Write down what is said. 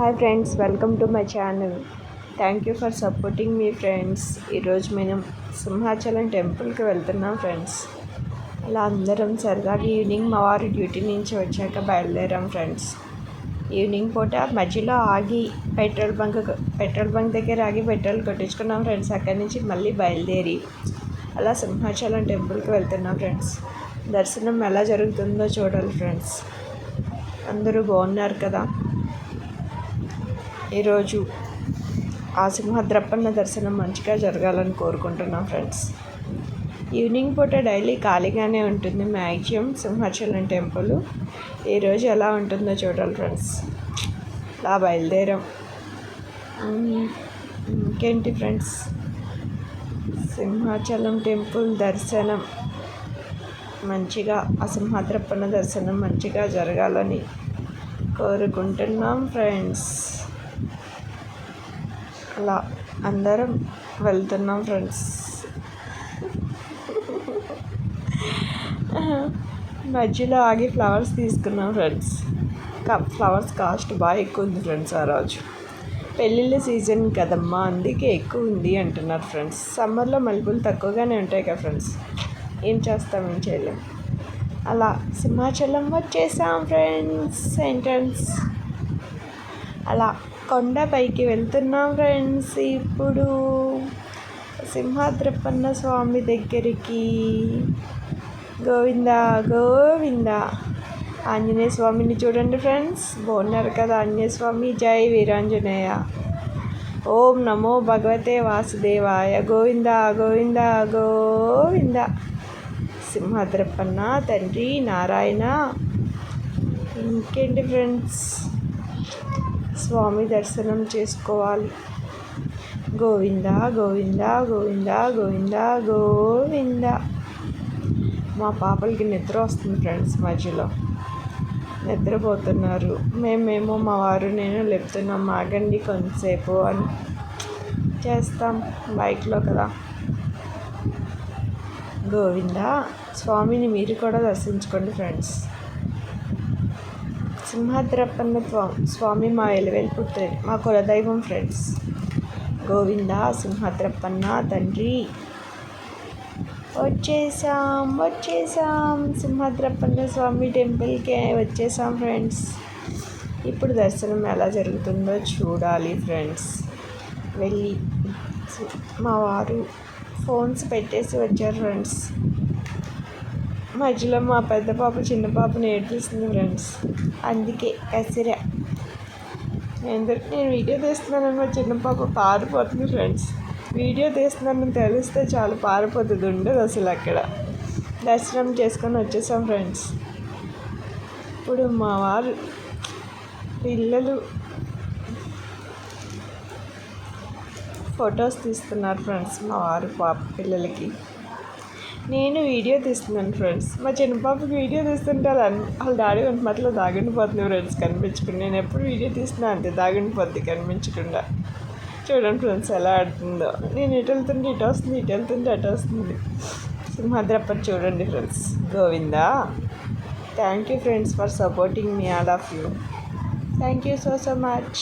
Hi friends, welcome to my channel. Thank you for supporting me friends. ఈరోజు మేము సింహాచలం టెంపుల్కి వెళ్తున్నాం ఫ్రెండ్స్. అలా అందరం సరదాగా ఈవినింగ్ మా వారి డ్యూటీ నుంచి వచ్చాక బయలుదేరాం ఫ్రెండ్స్. ఈవినింగ్ పూట మధ్యలో ఆగి పెట్రోల్ బంక్ దగ్గర ఆగి పెట్రోల్ కొట్టించుకున్నాం ఫ్రెండ్స్. అక్కడి నుంచి మళ్ళీ బయలుదేరి అలా సింహాచలం టెంపుల్కి వెళ్తున్నాం ఫ్రెండ్స్. దర్శనం ఎలా జరుగుతుందో చూడాలి ఫ్రెండ్స్. అందరూ బాగున్నారు కదా. ఈరోజు ఆ సింహద్రప్పన్న దర్శనం మంచిగా జరగాలని కోరుకుంటున్నాం ఫ్రెండ్స్. ఈవినింగ్ పూట డైలీ ఖాళీగానే ఉంటుంది మ్యాక్సిమం సింహాచలం టెంపుల్. ఈరోజు ఎలా ఉంటుందో చూడాలి ఫ్రెండ్స్. అలా బయలుదేరాం. ఇంకేంటి ఫ్రెండ్స్, సింహాచలం టెంపుల్ దర్శనం మంచిగా, ఆ సింహద్రప్పన్న దర్శనం మంచిగా జరగాలని కోరుకుంటున్నాం ఫ్రెండ్స్. అలా అందరం వెళ్తున్నాం ఫ్రెండ్స్. మధ్యలో ఆగి ఫ్లవర్స్ తీసుకున్నాం ఫ్రెండ్స్. ఫ్లవర్స్ కాస్ట్ బాగా ఎక్కువ ఉంది ఫ్రెండ్స్. ఆ రోజు పెళ్ళిళ్ళ సీజన్ కదమ్మా, అందుకే ఎక్కువ ఉంది అంటున్నారు ఫ్రెండ్స్. సమ్మర్లో మల్లెపూలు తక్కువగానే ఉంటాయి కదా ఫ్రెండ్స్. ఏం చేయలేం. అలా సింహాచలం వచ్చేసాం ఫ్రెండ్స్. ఎంట్రన్స్ అలా కొండపైకి వెళ్తున్నాం ఫ్రెండ్స్. ఇప్పుడు సింహాద్రప్పన్న స్వామి దగ్గరికి. గోవిందా గోవిందా. ఆంజనేయ స్వామిని చూడండి ఫ్రెండ్స్, బాగున్నారు కదా ఆంజనేయ స్వామి. జై వీరాంజనేయ. ఓం నమో భగవతే వాసుదేవాయ. గోవిందా గోవిందా గోవిందా. సింహాద్రప్పన్న తండ్రి నారాయణ. ఇంకేంటి ఫ్రెండ్స్, స్వామి దర్శనం చేసుకోవాలి. గోవిందా గోవిందా గోవిందా గోవిందా గోవిందా. మా పాపలకి నిద్ర వస్తుంది ఫ్రెండ్స్. మధ్యలో నిద్రపోతున్నారు. మేమేమో మా వారు నేను లేపుతున్నాం, ఆగండి కొంతసేపు అని. చేస్తాం బైక్లో కదా. గోవిందా. స్వామిని మీరు కూడా దర్శించుకోండి ఫ్రెండ్స్. సింహాద్రప్పన్న స్వామి మా ఎలవేల్పుత్రుడు, మా కులదైవం ఫ్రెండ్స్. గోవిందా సింహాద్రప్పన్న తండ్రి. వచ్చేసాం సింహాద్రప్పన్న స్వామి టెంపుల్కి వచ్చేసాం ఫ్రెండ్స్. ఇప్పుడు దర్శనం ఎలా జరుగుతుందో చూడాలి ఫ్రెండ్స్. వెళ్ళి మా వారు ఫోన్స్ పెట్టేసి వచ్చారు ఫ్రెండ్స్. మధ్యలో మా పెద్ద పాప చిన్న పాపని ఏడ్పిస్తుంది ఫ్రెండ్స్. అందుకే కసిరా. నేను వీడియో తీస్తున్నానని మా చిన్న పాప పారిపోతుంది ఫ్రెండ్స్. వీడియో తీస్తున్నానని తెలిస్తే చాలా పారిపోతుంది, ఉండదు అసలు అక్కడ. దర్శనం చేసుకొని వచ్చేసాం ఫ్రెండ్స్. ఇప్పుడు మా వారు పిల్లలు ఫొటోస్ తీస్తున్నారు ఫ్రెండ్స్. మా వారు పాప పిల్లలకి. నేను వీడియో తీస్తున్నాను ఫ్రెండ్స్. మా చిన్న పాపకి వీడియో తీస్తుంటే వాళ్ళ డాడీ వంటి మట్లో దాగుండిపోతుంది ఫ్రెండ్స్ కనిపించకుండా. నేను ఎప్పుడు వీడియో తీస్తున్నా అంతే, దాగుండిపోద్ది కనిపించకుండా. చూడండి ఫ్రెండ్స్ ఎలా ఆడుతుందో. నేను ఇటు వెళ్తుంటే ఇటు వస్తుంది, ఇటు వెళ్తుంటే అటు వస్తుంది. సింహాద్రప్పని చూడండి friends. Govinda. Thank you friends for supporting me, all of you. Thank you so much.